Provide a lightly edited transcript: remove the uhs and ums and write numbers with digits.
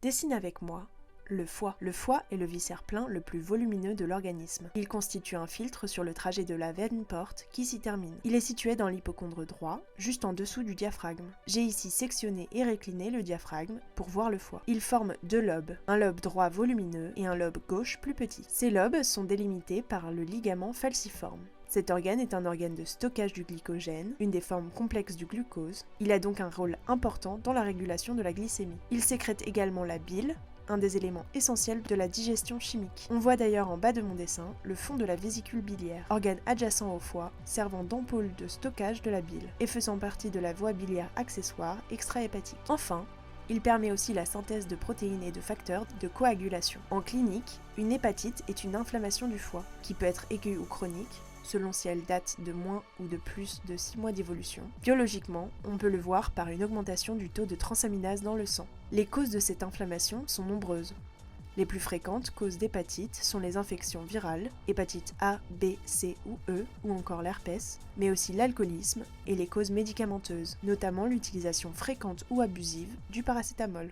Dessine avec moi le foie. Le foie est le viscère plein le plus volumineux de l'organisme. Il constitue un filtre sur le trajet de la veine porte qui s'y termine. Il est situé dans l'hypocondre droit, juste en dessous du diaphragme. J'ai ici sectionné et récliné le diaphragme pour voir le foie. Il forme deux lobes, un lobe droit volumineux et un lobe gauche plus petit. Ces lobes sont délimités par le ligament falciforme. Cet organe est un organe de stockage du glycogène, une des formes complexes du glucose. Il a donc un rôle important dans la régulation de la glycémie. Il sécrète également la bile, un des éléments essentiels de la digestion chimique. On voit d'ailleurs en bas de mon dessin le fond de la vésicule biliaire, organe adjacent au foie, servant d'ampoule de stockage de la bile, et faisant partie de la voie biliaire accessoire extrahépatique. Enfin, il permet aussi la synthèse de protéines et de facteurs de coagulation. En clinique, une hépatite est une inflammation du foie, qui peut être aiguë ou chronique, selon si elle date de moins ou de plus de 6 mois d'évolution. Biologiquement, on peut le voir par une augmentation du taux de transaminase dans le sang. Les causes de cette inflammation sont nombreuses. Les plus fréquentes causes d'hépatite sont les infections virales, hépatite A, B, C ou E, ou encore l'herpès, mais aussi l'alcoolisme et les causes médicamenteuses, notamment l'utilisation fréquente ou abusive du paracétamol.